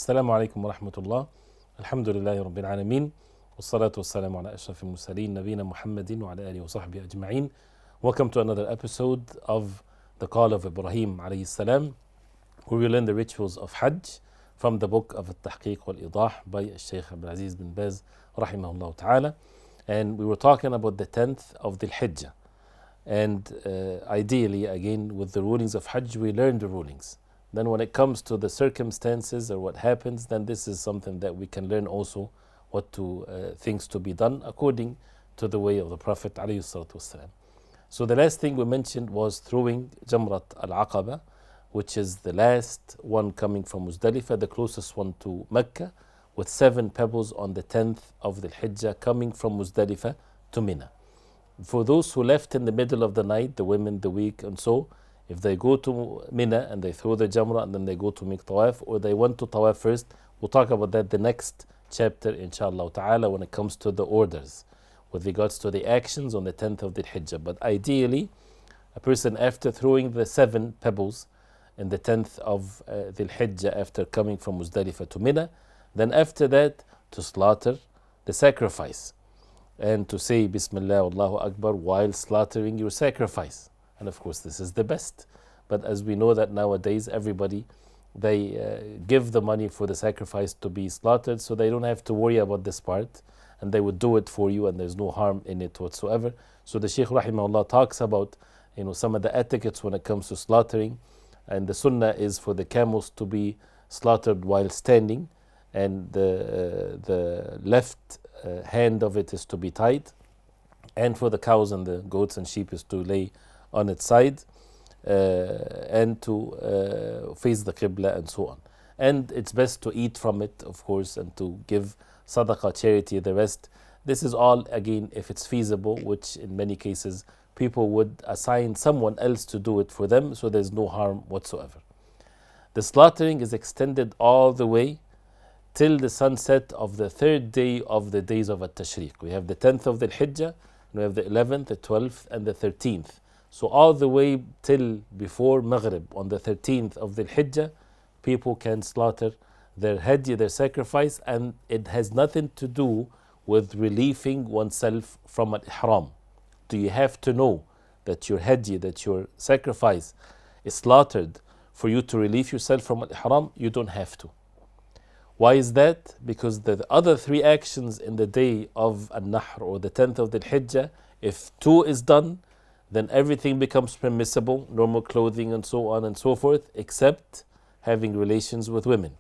السلام عليكم ورحمة الله. الحمد لله رب العالمين والصلاة والسلام على أشرف المرسلين نبينا محمد وعلى آله وصحبه أجمعين. Welcome to another episode of the Call of Ibrahim alayhi salam, where we learn the rituals of Hajj from the book of At-Tahqiq wal-Idah by Sheikh Abdulaziz bin Baz rahimahullah ta'ala. And we were talking about the 10th of the Hijjah. And ideally, again, with the rulings of Hajj, we learn the rulings. Then when it comes to the circumstances or what happens, then this is something that we can learn also what things to be done according to the way of the Prophet alayhi salatu wasalam. So the last thing we mentioned was throwing Jamrat al-Aqaba, which is the last one coming from Muzdalifah, the closest one to Mecca, with 7 pebbles on the 10th of the Hijjah coming from Muzdalifah to Mina. For those who left in the middle of the night, the women, the weak, and so, if they go to Mina and they throw the Jamrah and then they go to make Tawaf, or they went to Tawaf first, we'll talk about that the next chapter, inshallah ta'ala, when it comes to the orders with regards to the actions on the 10th of the Hijjah. But ideally, a person after throwing the 7 pebbles in the 10th of the Hijjah after coming from Muzdalifah to Mina, then after that to slaughter the sacrifice and to say Bismillah Allahu Akbar while slaughtering your sacrifice. And of course this is the best. But as we know that nowadays everybody, they give the money for the sacrifice to be slaughtered, so they don't have to worry about this part, and they would do it for you and there's no harm in it whatsoever. So the Sheikh rahimahullah talks about some of the etiquettes when it comes to slaughtering, and the sunnah is for the camels to be slaughtered while standing, and the left hand of it is to be tied, and for the cows and the goats and sheep is to lay on its side and to face the Qibla and so on. And it's best to eat from it, of course, and to give sadaqah, charity, the rest. This is all, again, if it's feasible, which in many cases people would assign someone else to do it for them, so there's no harm whatsoever. The slaughtering is extended all the way till the sunset of the 3rd day of the days of At-Tashriq. We have the 10th of the Hijjah, and we have the 11th, the 12th, and the 13th. So all the way till before Maghrib on the 13th of the Hijjah, people can slaughter their Hajj, their sacrifice, and it has nothing to do with relieving oneself from an ihram. Do you have to know that your Hajj, that your sacrifice is slaughtered for you to relieve yourself from an ihram? You don't have to. Why is that? Because the other 3 actions in the day of An-Nahr or the 10th of the Hijjah, if 2 is done, then everything becomes permissible, normal clothing and so on and so forth, except having relations with women.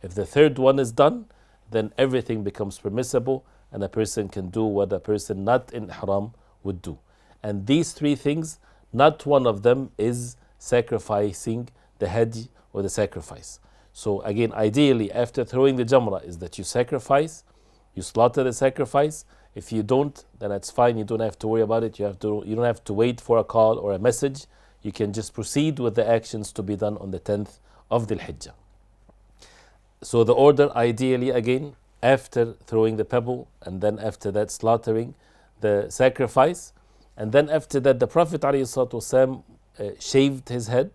If the 3rd one is done, then everything becomes permissible and a person can do what a person not in ihram would do. And these 3 things, not one of them is sacrificing the Hajj or the sacrifice. So again, ideally, after throwing the Jamrah is that you sacrifice, you slaughter the sacrifice. If you don't, then that's fine. You don't have to worry about it. You don't have to wait for a call or a message. You can just proceed with the actions to be done on the 10th of the Hijjah. So the order, ideally, again, after throwing the pebble, and then after that slaughtering the sacrifice, and then after that the Prophet ﷺ shaved his head,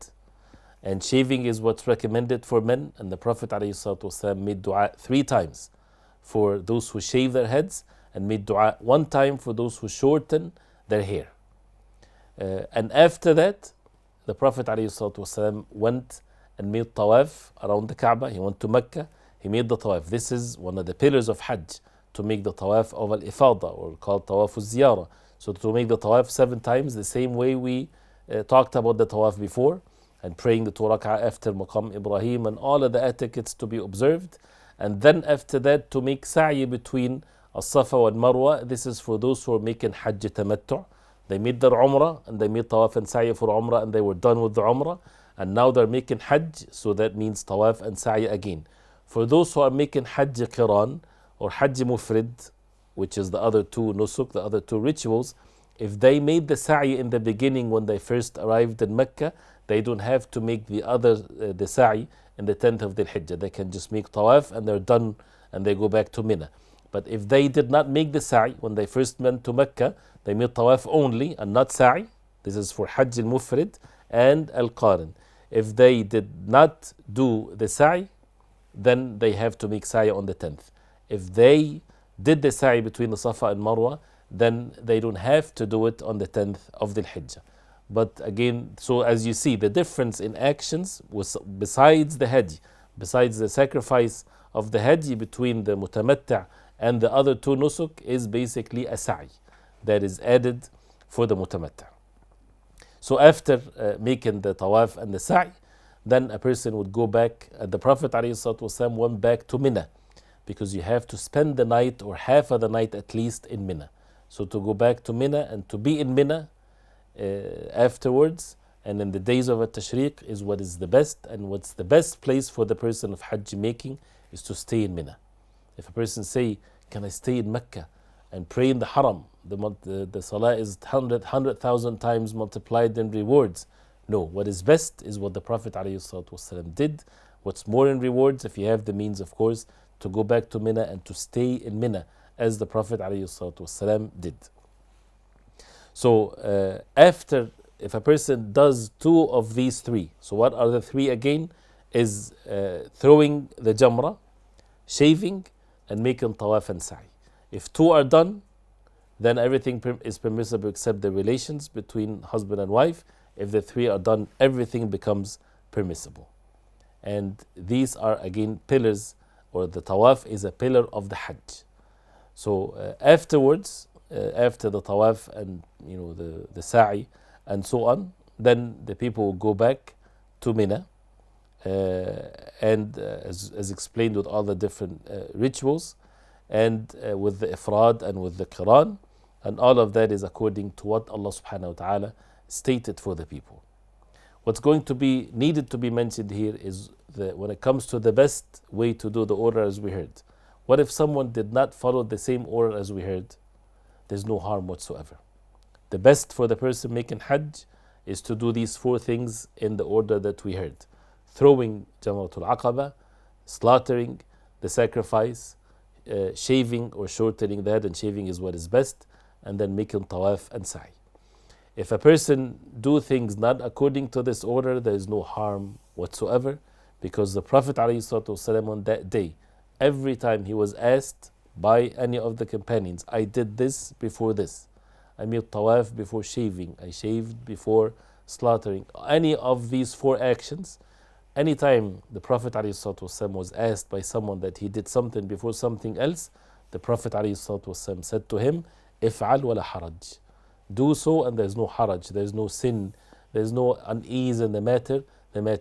and shaving is what's recommended for men, and the Prophet ﷺ made dua 3 times for those who shave their heads, and made dua 1 time for those who shorten their hair. And after that, the Prophet ﷺ went and made tawaf around the Kaaba. He went to Mecca, he made the tawaf. This is one of the pillars of Hajj, to make the tawaf of al-ifada, or called tawaf al-ziyarah. So to make the tawaf 7 times, the same way we talked about the tawaf before, and praying the 2 rak'ah after Maqam Ibrahim, and all of the etiquettes to be observed. And then after that, to make sa'i between As-Safa and Marwa. This is for those who are making Hajj Tamattu'. They made their Umrah and they made Tawaf and Sa'i for Umrah, and they were done with the Umrah, and now they're making Hajj, so that means Tawaf and Sa'i again. For those who are making Hajj Qiran or Hajj Mufrid, which is the other 2 nusuk, the other 2 rituals, if they made the Sa'i in the beginning when they first arrived in Mecca, they don't have to make the Sa'i in the 10th of the Hijjah. They can just make Tawaf and they're done, and they go back to Mina. But if they did not make the Sa'i when they first went to Mecca, they made Tawaf only and not Sa'i. This is for Hajj al-Mufrid and al-Qarin. If they did not do the Sa'i, then they have to make sa'i on the 10th. If they did the sa'i between the Safa and Marwa, then they don't have to do it on the 10th of the Hijjah. But again, so as you see, the difference in actions was besides the Hajj, besides the sacrifice of the Hajj between the Mutamatta' and the other two nusuk is basically a sa'i that is added for the Mutamatta'. So after making the tawaf and the sa'i, then a person would go back. The Prophet ﷺ went back to Mina, because you have to spend the night or half of the night at least in Mina. So to go back to Mina and to be in Mina afterwards and in the days of At-Tashriq is what is the best, and what's the best place for the person of Hajj making is to stay in Mina. If a person say, can I stay in Mecca and pray in the Haram, the Salah is 100,000 times multiplied in rewards. No, what is best is what the Prophet ﷺ did. What's more in rewards, if you have the means of course, to go back to Mina and to stay in Mina as the Prophet ﷺ did. So after, if a person does two of these three, so what are the three again? Is throwing the jamrah, shaving, and making tawaf and sa'i. If two are done, then everything is permissible except the relations between husband and wife. If the three are done, everything becomes permissible. And these are again pillars, or the tawaf is a pillar of the Hajj. So afterwards, after the tawaf and the sa'i and so on, then the people will go back to Mina, and as explained with all the different rituals, and with the ifrad and with the Quran, and all of that is according to what Allah subhanahu wa ta'ala stated for the people. What's going to be needed to be mentioned here is when it comes to the best way to do the order as we heard. What if someone did not follow the same order as we heard? There's no harm whatsoever. The best for the person making Hajj is to do these four things in the order that we heard: throwing Jamratul Aqaba, slaughtering the sacrifice, shaving or shortening the head, and shaving is what is best, and then making tawaf and sa'i. If a person do things not according to this order, there is no harm whatsoever, because the Prophet ﷺ on that day, every time he was asked by any of the companions, I did this before this, I made tawaf before shaving, I shaved before slaughtering, any of these four actions, anytime the Prophet ﷺ was asked by someone that he did something before something else, the Prophet ﷺ said to him, If'al wala haraj. Do so and there's no haraj, there's no sin, there's no unease in the matter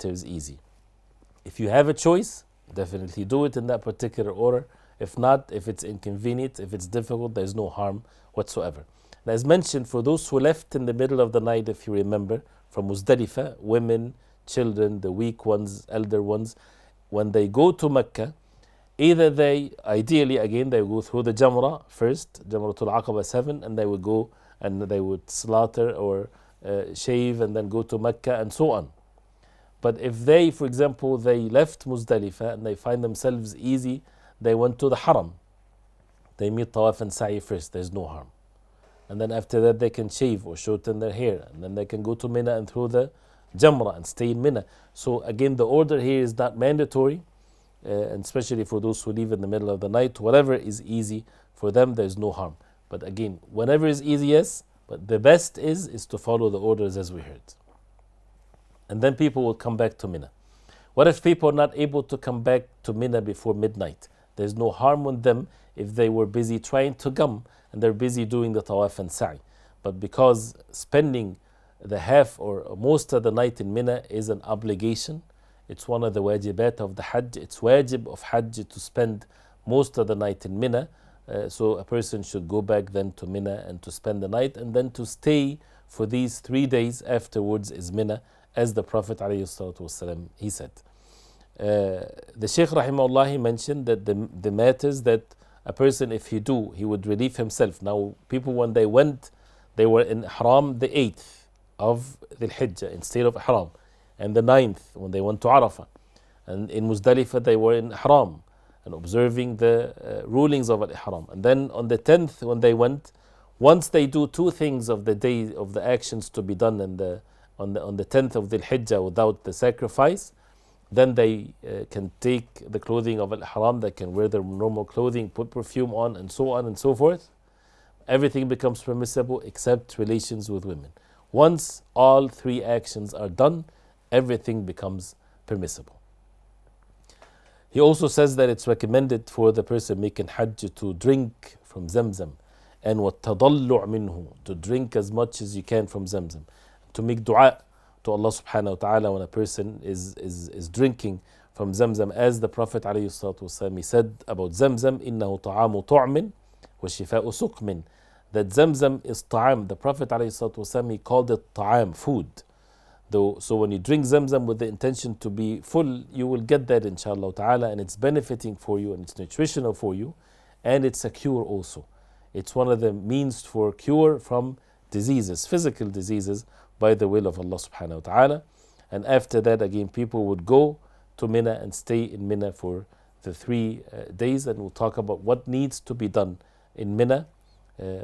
is easy. If you have a choice, definitely do it in that particular order. If not, if it's inconvenient, if it's difficult, there's no harm whatsoever. And as mentioned, for those who left in the middle of the night, if you remember, from Muzdalifah, women, children, the weak ones, elder ones, when they go to Mecca, either ideally again, they go through the Jamrah first, Jamratul Aqaba 7, and they would go and they would slaughter or shave and then go to Mecca and so on. But if they, for example, they left Muzdalifah and they find themselves easy, they went to the Haram. They meet Tawaf and Sa'i first, there's no harm. And then after that they can shave or shorten their hair, and then they can go to Mina and throw the Jamrah and stay in Mina. So again, the order here is not mandatory, and especially for those who leave in the middle of the night, whatever is easy for them, there's no harm. But again, whenever is easy, yes, but the best is to follow the orders as we heard. And then people will come back to Mina. What if people are not able to come back to Mina before midnight? There's no harm on them if they were busy trying to come and they're busy doing the tawaf and sa'i. But because spending the half or most of the night in Mina is an obligation, it's one of the wajibat of the Hajj. It's wajib of Hajj to spend most of the night in Mina. So a person should go back then to Mina and to spend the night, and then to stay for these 3 days afterwards is Mina, as the Prophet ﷺ, he said. The Sheikh rahimahullah, he mentioned that the matters that a person, if he would relieve himself. Now people, when they went, they were in Ihram the 8th of the Hijjah in state of Ihram, and the 9th when they went to Arafah, and in Muzdalifah they were in Ihram and observing the rulings of Al-Ihram. And then on the 10th when they went, once they do two things of the day of the actions to be done on the 10th of the Hijjah without the sacrifice, Then they can take the clothing of al-ihram, they can wear their normal clothing, put perfume on, and so on and so forth. Everything becomes permissible except relations with women. Once all three actions are done, everything becomes permissible. He also says that it's recommended for the person making Hajj to drink from Zamzam, and وَالتَّضَلُّعْ مِنْهُ, to drink as much as you can from Zamzam, to make dua to Allah subhanahu wa ta'ala when a person is drinking from Zamzam, as the Prophet alayhi salatu wasalam said about Zamzam, إِنَّهُ طَعَامُ طُعْمٍ وَشِفَاءُ سُقْمٍ, that Zamzam is ta'am. The Prophet alayhi salatu wasalam, he called it ta'am, food. So when you drink Zamzam with the intention to be full, you will get that inshallah ta'ala, and it's benefiting for you, and it's nutritional for you, and it's a cure also. It's one of the means for cure from diseases, physical diseases, by the will of Allah subhanahu wa ta'ala. And after that, again, people would go to Mina and stay in Mina for the 3 days, and we'll talk about what needs to be done in Mina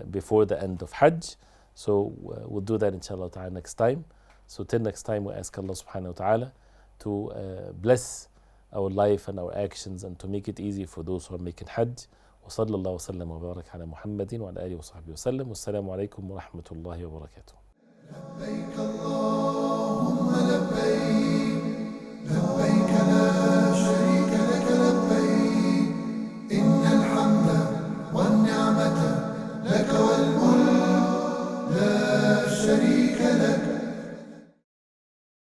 before the end of Hajj. So we'll do that inshallah ta'ala next time. So till next time, we ask Allah subhanahu wa ta'ala to bless our life and our actions, and to make it easy for those who are making Hajj. وصلى الله وسلم وبارك على محمد وعلى آله وصحبه وسلم. والسلام عليكم ورحمة الله وبركاته.